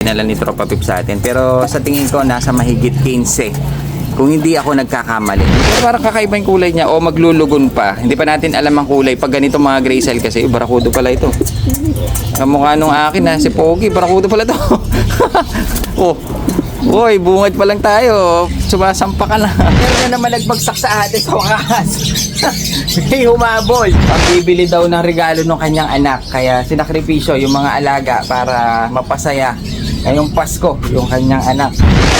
Dinala ni Tropa Pip sa atin. Pero sa tingin ko, nasa mahigit 15. Kung hindi ako nagkakamali. Pero parang kakaiba yung kulay niya. O maglulugon pa. Hindi pa natin alam ang kulay. Pag ganito mga gray cell kasi, barakudo pala ito. Kamukha nung akin na si Pogi. Barakudo pala ito. Oh. Uy, bungad pa lang tayo. Sumasampa ka na. Pero na naman nagbagsak sa atin sa wakas. May humabol. Pagbibili daw ng regalo ng kanyang anak. Kaya sinakripisyo yung mga alaga para mapasaya ngayong Pasko yung kanyang anak.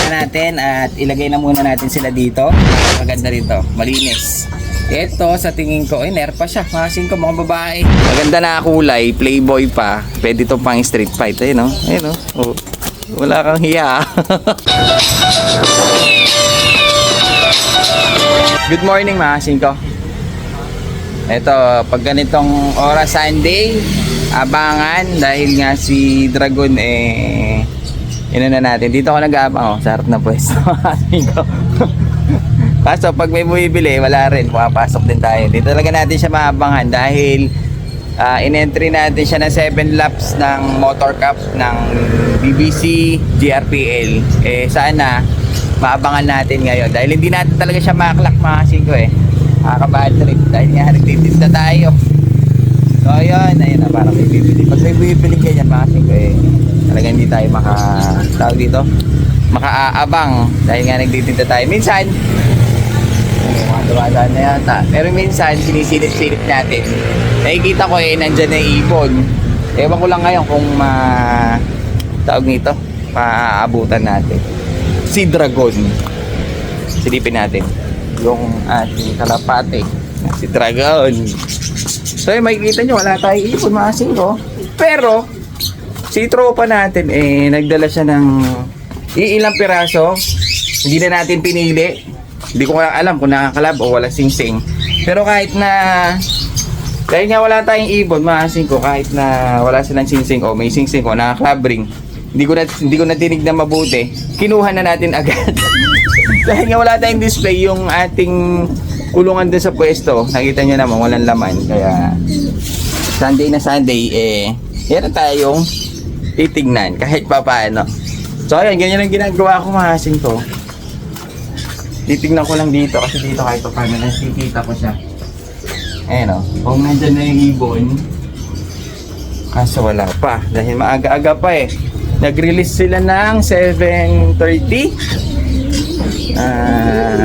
Natin at ilagay na muna natin sila dito. Maganda rito. Malinis. Ito sa tingin ko, nerpa siya. Makasin ko mga babae. Maganda na kulay. Playboy pa. Pwede to pang street fight. Ayun o. Ayun o. Oh. Wala kang hiya. Good morning mga singko. Ito, pag ganitong oras Sunday, abangan dahil nga si Dragon ino na natin. Dito ako nag-aabang sa harap na pwesto mga singko. Kaso pag may bumibili, wala rin. Pumapasok din tayo. Dito talaga natin siya maabangan dahil in-entry natin siya ng 7 laps ng Motor Cup ng BBC GRPL. Sana maabangan natin ngayon dahil hindi natin talaga siya maklak mga singko nakaka-bad trip dahil nga nagtitinda tayo. So ayun na parang may bibili. Pag may bibili ganyan mga singko talaga hindi tayo tawag dito makaaabang dahil nga nagtitinda tayo. Minsan dumadaan na yata. Pero minsan, sinisilip-silip natin. Nakikita ko nandyan na ibon. Ewan ko lang ngayon kung tawag nito, maaabutan natin. Si Dragon. Silipin natin. Yung ating kalapate. Si Dragon. So, makikita nyo, wala tayong ibon, mga singko. Pero, si tropa natin, nagdala siya ng ilang piraso. Hindi na natin pinili. Hindi ko alam kung nakakalab o wala sing-sing. Pero kahit nga wala tayong ibon, maasin ko, kahit na wala silang sing-sing o may sing-sing o nakaklab ring, hindi ko na tinignan mabuti, kinuha na natin agad. Dahil nga wala tayong display yung ating kulungan din sa pwesto. Nakita nyo naman, walang laman. Kaya Sunday na Sunday, meron tayong titignan kahit pa paano. So ayan, ganyan ang ginagawa ko, maasin ko. Titignan ko lang dito kasi dito kahit pa paano nakikita ko siya. Ayan o. Kung nandyan na yung ibon. Kaso wala pa. Dahil maaga-aga pa Nag-release sila ng 7:30.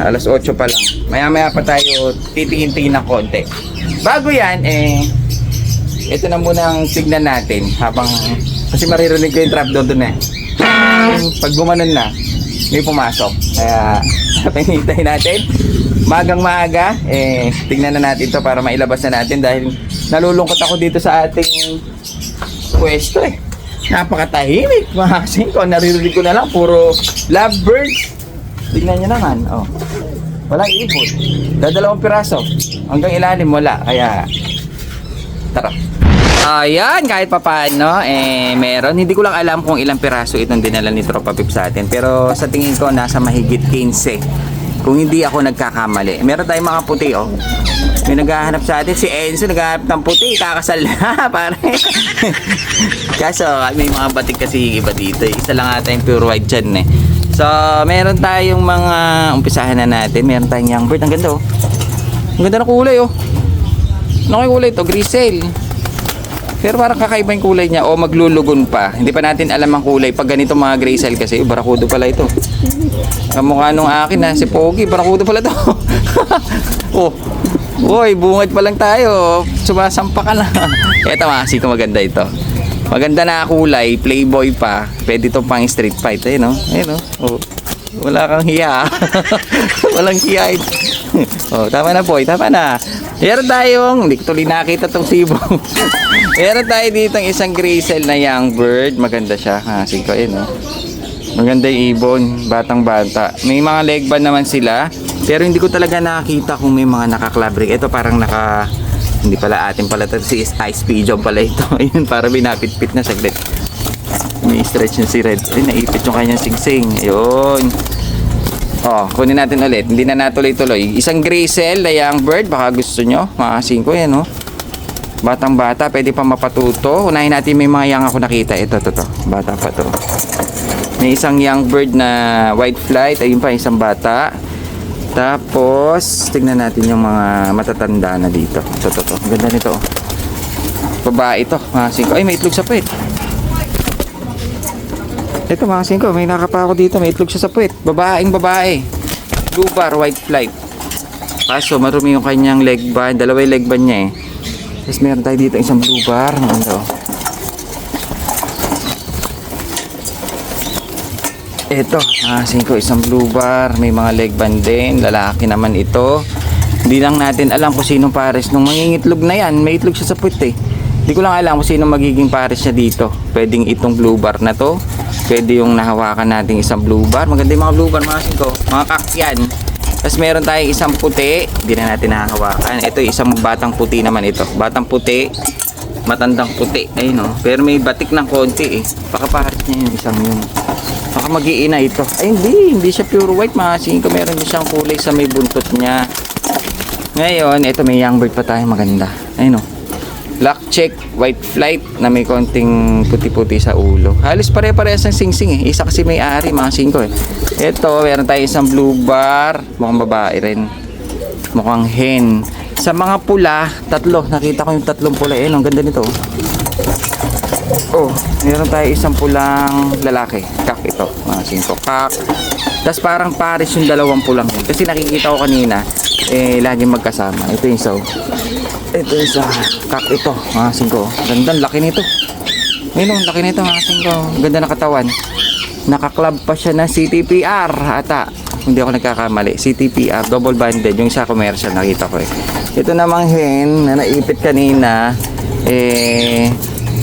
Alas 8 pa lang. Maya-maya pa tayo titingin-tingin ng konti. Bago yan, ito na muna ang tignan natin. Kasi maririnig ko yung trap doon Pag gumanon na, may pumasok. Kaya pinintay natin magang maaga tingnan na natin to para mailabas na natin dahil nalulungkot ako dito sa ating pwesto napakatahimik mga singko. Naririnig ko na lang puro lovebirds. Tingnan nyo naman walang ibon. Dadalawang piraso hanggang ilalim wala. Kaya tara. Ayan, kahit pa paano meron. Hindi ko lang alam kung ilang piraso itong dinala ni Tropa Pip sa atin. Pero sa tingin ko, nasa mahigit 15. Kung hindi ako nagkakamali. Meron tayong mga puti May naghahanap sa atin. Si Enzo naghahanap ng puti. Kakasal na, pare. Kaso, may mga batik kasi iba dito. Isa lang ata yung pure white dyan So, meron tayong mga umpisahan na natin. Meron tayong young bird. Ang ganda Ang ganda ng kulay Ano yung kulay ito? Grisel. Pero parang kakaiba yung kulay niya o maglulugon pa. Hindi pa natin alam ang kulay. Pag ganito mga gray cell kasi, barakudo pala ito. Kamukha nung akin na si Pogi. Barakudo pala ito. Oh. Uy, bungad pa lang tayo. Sumasampa ka na. Eto mga siko, maganda ito. Maganda na kulay. Playboy pa. Pwede to pang street fight. Ayun Oh. Wala kang hiya. Walang hiya. Tama na po. Tama na. Meron tayong, hindi ko tuloy nakita itong sibo. Meron tayo dito isang gray cell na young bird. Maganda siya. Siko Maganda yung ibon. Batang bata. May mga leg band naman sila. Pero hindi ko talaga nakakita kung may mga naka-club ring. Ito parang hindi pala atin pala ito. Si Ice Pigeon pala ito. Ayun, para binapit-pit na saglit. May stretch na si Red. Ay, naipit yung kanyang singsing. Ayun. Kunin natin ulit. Hindi na natuloy-tuloy. Isang gray cell na young bird. Baka gusto nyo. Makasin ko yan Batang bata. Pwede pa mapatuto. Unahin natin may mga young ako nakita. Ito. Bata pa to. May isang young bird na white flight. Ayun pa, isang bata. Tapos, tingnan natin yung mga matatanda na dito. Ito. Ganda nito. Babae ito, mga singko. Ay, may itlog sa puwet. Ito mga singko, may nakapa ako dito. May itlog siya sa puwet. Babaeng babae. Blue bar, white flight. Kaso, marumi yung kanyang leg band. Dalawa yung leg band niya eh. Tapos meron tayo dito isang blue bar. Ano? Ito, singko, isang blue bar. May mga leg band din. Lalaki naman ito. Hindi lang natin alam kung sinong pares nung mangingitlog na yan. May itlog siya sa puwet eh. Hindi ko lang alam kung sinong magiging pares niya dito. Pwedeng itong blue bar na to. Pwede yung nahawakan natin isang blue bar. Maganda yung mga blue bar mga singko. Mga kakyan. Tapos meron tayong isang puti. Hindi na natin nahahawakan. Ito isang batang puti naman ito. Batang puti. Matandang puti. Ayun o. Pero may batik ng konti eh. Baka pares niya yung isang yun. Baka mag-iina ito. Ay hindi siya pure white mga singko. Meron din siyang kulay sa may buntot niya. Ngayon, ito may young bird pa tayo maganda. Ayun o. Black check, white flight na may konting puti-puti sa ulo. Halos pare-parehas ng singsing eh. Isa kasi may ari mga singko eh. Ito, meron tayo isang blue bar. Mukhang babae rin. Mukhang hen. Sa mga pula, tatlo. Nakita ko yung tatlong pula. Ayun, ang ganda nito. Oh, meron tayo isang pulang lalaki. Kak ito, mga singko. Kak. Tapos parang pares yung dalawang pulang. Kasi nakikita ko kanina, laging magkasama. Ito yung isa. Ito yung isa. Kak ito, mga singko. Ganda, laki nito. Ayun, laki nito, mga singko. Ganda na katawan. Nakaklab pa siya ng CTPR ata. Hindi ako nagkakamali. CTPR, double banded. Yung isa commercial, nakita ko eh. Ito namang hen na naipit kanina.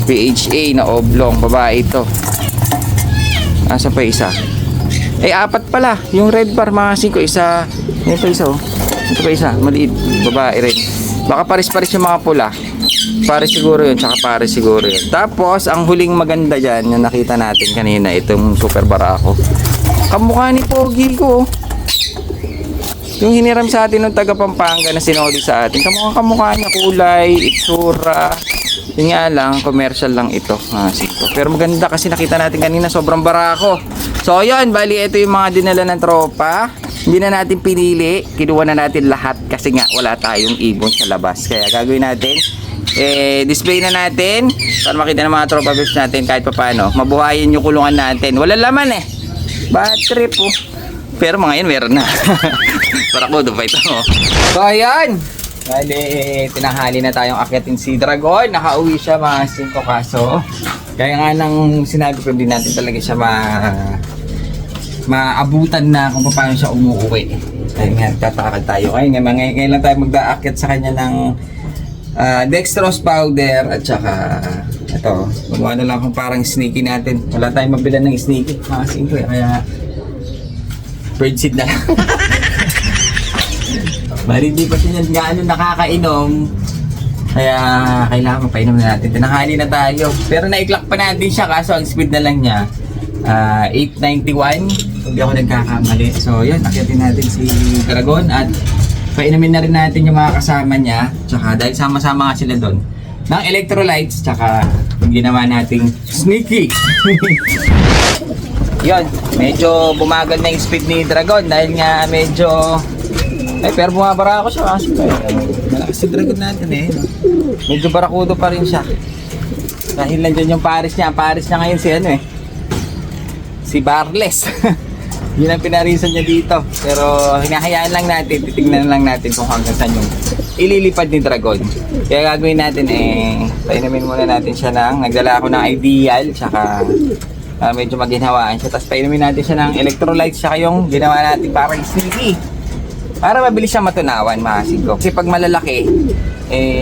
PHA na oblong. Babae ito. Asa pa isa? Apat pala. Yung red bar, mga singko. Isa. Yan pa isa oh. Ito pa isa. Maliit. Babae rin. Baka pares-pares yung mga pula. Pares siguro yun, tsaka pares siguro yun. Tapos, ang huling maganda dyan, yung nakita natin kanina, itong super barako. Kamukha ni Pogi ko. Yung hiniram sa atin ng taga Pampanga na sinoli sa atin. Kamukha niya, kulay, itsura. Yun nga lang, commercial lang ito. Pero maganda kasi nakita natin kanina, sobrang barako. So, yun, bali, ito yung mga dinala ng tropa. Hindi na natin pinili, kinuha na natin lahat kasi nga wala tayong ibon sa labas. Kaya gagawin natin, display na natin para makita ng mga tropa bibs natin kahit paano. Mabuhayin yung kulungan natin. Wala laman eh. Bad trip oh. Pero mga yun meron na. Para ko, dupa ito oh. So ayan. Bali, tinahali na tayong akyatin si Dragon. Nakauwi siya mga 5 kaso. Kaya nga nang sinabi ko din natin talaga siya maabutan na kung paano siya umuwi. Dahil nga, tatakal tayo. Ngayon lang tayo magdaakyat sa kanya ng dextrose powder at saka ito, gumawa na lang kung parang sneaky natin. Wala tayong mabilan ng sneaky. Mga singko eh. Kaya birdseed na lang. Bali hindi pa siya gaano nakakainom. Kaya kailangan mapainom na natin. Tinahali na tayo. Pero naiklak pa natin siya kaso ang speed na lang niya 891. Hindi ako nagkakamali. So yun, akyatin natin si Dragon at painumin na rin natin yung mga kasama niya. Tsaka dahil sama-sama nga sila doon ng electrolytes. Tsaka yung ginawa nating sneaky. Yun, medyo bumagal na yung speed ni Dragon dahil nga medyo pero bumabara ako siya kasi malakas si Dragon natin eh. Medyo barakudo pa rin siya. Dahil nandiyan yung pares niya. Ang pares niya ngayon si Barles. Yun ang pinarisan niya dito. Pero hinahayaan lang natin, titignan lang natin kung hanggang saan yung ililipad ni Dragon. Kaya gagawin natin painumin muna natin siya nagdala ako ng Ideal, tsaka medyo maginhawaan siya. Tapos painumin natin siya ng electrolytes, tsaka yung ginawa natin parang sneaky. Para mabilis siya matunawan, mga singko. Kasi pag malalaki,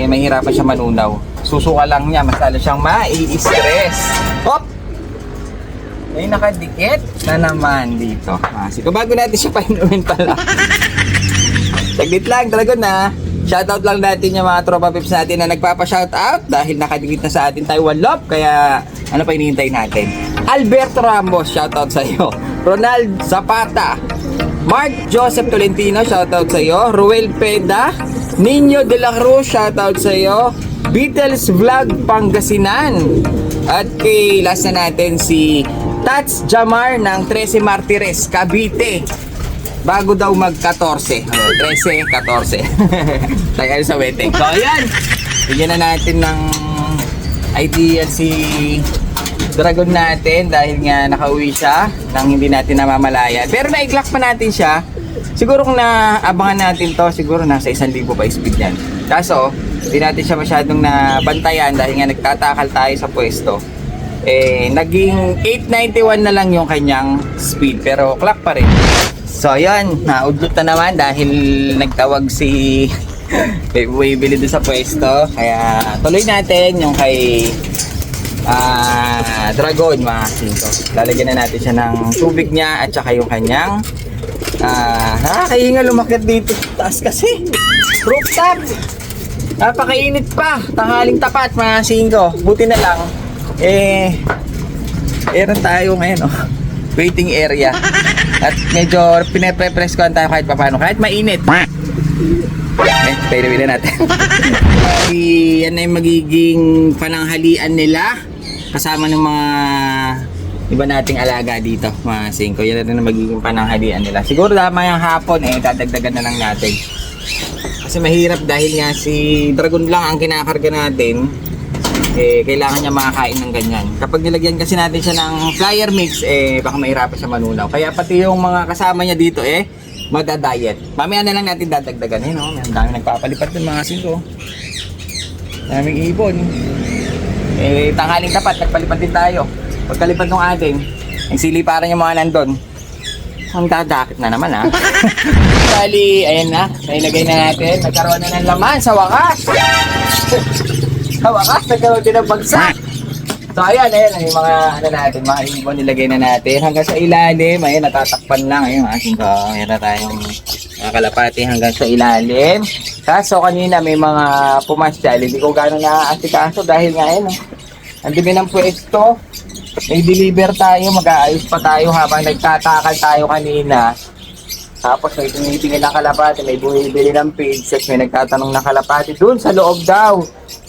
mahirapan siya manunaw. Susuka lang niya, mas lalo siyang mai-stress. Hop! May nakadikit na naman dito. Sige, bago natin siya painumin pala. Saglit lang, Dragon na. Shoutout lang natin yung mga tropa pips natin na nagpapa-shoutout dahil nakadikit na sa atin Taiwan Love. Kaya ano pa hinihintay natin? Alberto Ramos, shoutout sa iyo. Ronald Zapata, Mark Joseph Tolentino, shoutout sa iyo. Ruel Peda, Nino De La Cruz, shoutout sa iyo. Beatles Vlog Pangasinan. At kay last na natin si Tats Jamar ng 13 Martires, Cavite. Bago daw mag-14. 13, 14. Tayo sa wedding. So, ayan. Bigyan na natin ng idea si Dragon natin dahil nga nakauwi siya nang hindi natin namamalayan. Pero na-clock pa natin siya. Siguro kung naabangan natin to, siguro nasa 1,000 pa speed yan. Kaso, hindi natin siya masyadong nabantayan dahil nga nagtatakal tayo sa pwesto. Naging 891 na lang yung kanyang speed pero clock pa rin. So yun, naudlot na naman dahil nagtawag si bibili doon sa pwesto. Kaya tuloy natin yung kay Dragon mga sinto. Lalagyan na natin siya ng tubig niya at saka yung kanyang nakakahinga lumakit dito taas kasi rooftop. Napakainit pa, tanghaling tapat mga singko. Buti na lang meron tayo ngayon waiting area at medyo pinaprepress ko tayo kahit paano, kahit mainit. Tayo na natin. Yan na yung magiging pananghalian nila kasama ng mga iba nating alaga dito mga singko. Yan na rin ang magiging pananghalian nila. Siguro yung hapon dadagdagan na lang natin kasi mahirap dahil nga si Dragon lang ang kinakarga natin. Kailangan niya makakain ng ganyan. Kapag nilagyan kasi natin siya ng flyer mix, baka mahirapan siya manunaw. Kaya pati yung mga kasama niya dito, madadiet. Mamaya na lang natin dadagdagan. Ang dami nagpapalipat ng mga singko. Daming ibon. Tanghaling tapat, nagpalipat din tayo. Pagkalipat ng ating, ang siliparan yung mga nandun. Ang dadakit na naman Bali, ayan na. Nailagay na natin. Nagkaroon na ng laman sa wakas. Sa wakas, nagkaroon din ng bagsak. So ayan, yung mga natin, mga ibon nilagay na natin. Hanggang sa ilalim, ayan, natatakpan lang. Ayun, aking ko, meron tayong kalapati hanggang sa ilalim. Kaso kanina may mga pumasyal, hindi ko gano'n naaasikaso dahil nga ang dumi ng pwesto. May deliver tayo, mag-aayos pa tayo habang nagtatakal tayo kanina. Tapos may tumitingin na kalapati, may bumibili ng page, may nagtatanong na kalapati doon sa loob daw.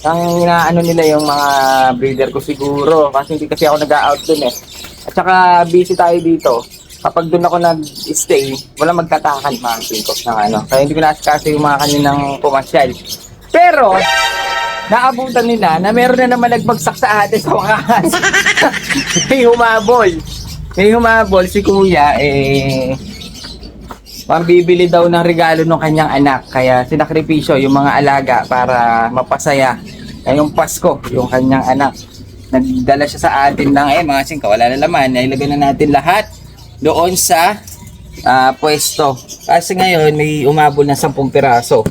Ang inaano nila yung mga breeder ko siguro kasi hindi kasi ako nag-out dun At saka busy tayo dito. Kapag doon ako nag-stay, wala magtatakan mga singko ng Kaya hindi ko naasikaso yung mga kaninang pumasyal. Pero, naabutan nila na meron na naman nagbagsak sa atin sa wakas. May humabol. May humabol si kuya, pambibili daw ng regalo ng kanyang anak. Kaya sinakripisyo yung mga alaga para mapasaya ngayong Pasko yung kanyang anak. Nagdala siya sa atin ng mga singko, wala na laman. Nailagay na natin lahat doon sa pwesto. Kasi ngayon may umabol na 10 piraso.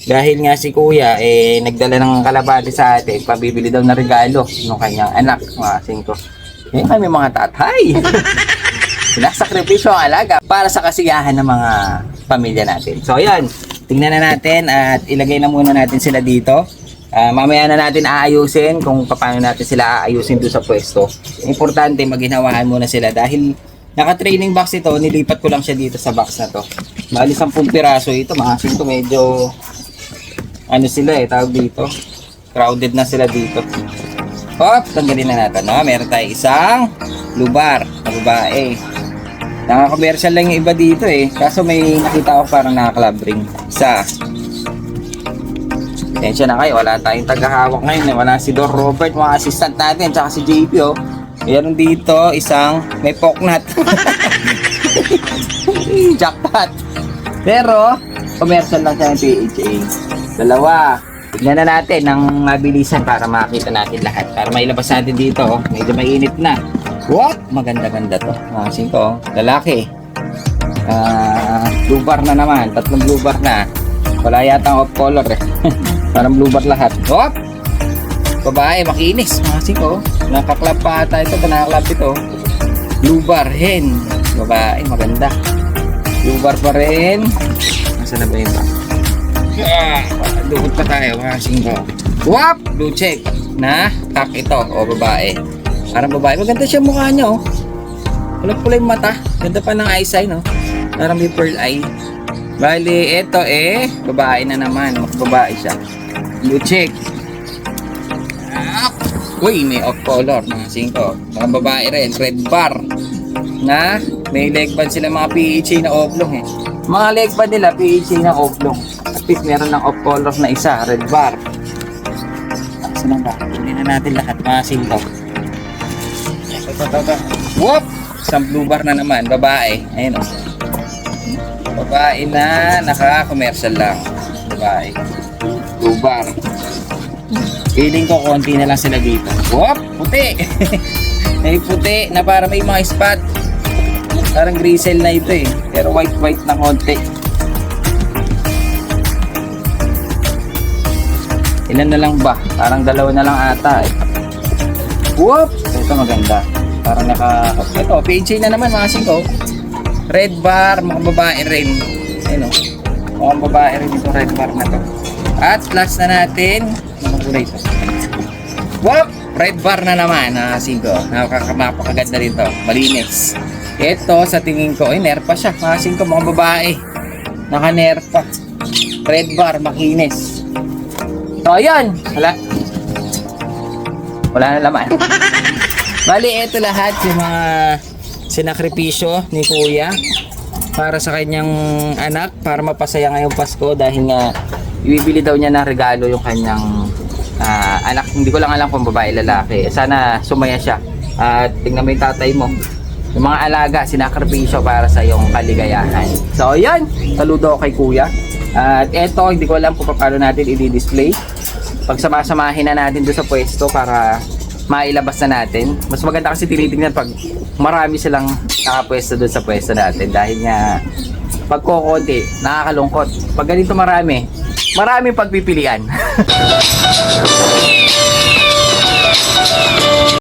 Dahil nga si kuya nagdala ng kalabati sa atin, pabibili daw ng regalo ng kanyang anak, mga singko. Kami mga tatay. Sinasakripisyo ang alaga para sa kasiyahan ng mga pamilya natin. So ayan, tingnan na natin at ilagay na muna natin sila dito. Mamaya na natin aayusin kung paano natin sila aayusin doon sa pwesto. Importante maghinawahan muna sila dahil naka-training box ito, nilipat ko lang siya dito sa box na to. Bali 10 piraso ito, mga singko, medyo sila tawag dito. Crowded na sila dito. Tanggalin na natin. Meron tayo isang lubar na babae. Naka-commercial lang yung iba dito kaso may nakita ko parang naka-club ring. Isa. Tensya na kayo, wala tayong tagahawak ngayon Wala si Dor Robert, mga assistant natin, tsaka si JP Meron dito isang may poknat. Jackpot. Pero commercial lang siya ng PHA. Dalawa. Tignan na natin ng mabilisan para makita natin lahat. Para mailabas natin dito. Medyo mainit na. What? Maganda-ganda to. Mga singko. Lalaki. Blue bar na naman. 3 blue bar na. Wala yata off color Parang blue bar lahat. What? Babae, makinis. Mga singko. Nakaklap pa ata ito. Nakaklap ito. Blue bar hen. Babae, maganda. Blue bar pa rin. Nasaan na ba yun? Lukot pa tayo, mga singko. Wap! Blue check na kak ito. Babae. Parang babae. Maganda siya mukha niya Walang pula yung mata. Ganda pa ng eyesight Parang may pearl eye. Bali, ito babae na naman. Babae siya. Blue check. Uy, may off color mga 5. Mga babae rin, red bar. Na may leg band sila mga PHA na oblong eh. Mga leg band nila PHA na oblong. At least meron ng off color na isa, red bar. Saan ba? Hindi na natin lahat mga 5. Ito. Whoop! Isang blue bar na naman, babae. Ayun o. Babae na naka-commercial lang. Babae. Blue bar. Feeling ko konti na lang sila dito. Whoop! Puti! May puti na para may mga spot. Parang grisel na ito eh. Pero white na konti. Ilan na lang ba? Parang 2 na lang ata eh. Whoop! Ito maganda. Parang ito, PHA na naman mga 5. Red bar, mga babae rin. Ayun o. Mga babae rin ito, red bar na to. At last na natin, mga kulay ito. Whoop! Red bar na naman mga 5. Napakaganda rin to. Malinis. Ito sa tingin ko, nerpa siya. Mga 5, mga babae. Naka-nerpa. Red bar, makinis. So, ayan. Wala na laman. Bali, ito lahat yung mga sinakripisyo ni Kuya para sa kanyang anak para mapasaya ngayong Pasko dahil nga ibibili daw niya ng regalo yung kanyang anak. Hindi ko lang alam kung babae lalaki. Sana sumaya siya. At tingnan mo yung tatay mo. Yung mga alaga, sinakripisyo para sa iyong kaligayahan. So, ayan. Saludo ako kay Kuya. At eto, hindi ko alam kung paano natin i-display. Pagsamasamahin na natin doon sa pwesto para mailabas na natin. Mas maganda kasi tinitingnan pag marami silang nakapwesto doon sa pwesto natin. Dahil nga, pag kukunti, nakakalungkot. Pag ganito maraming pagpipilian.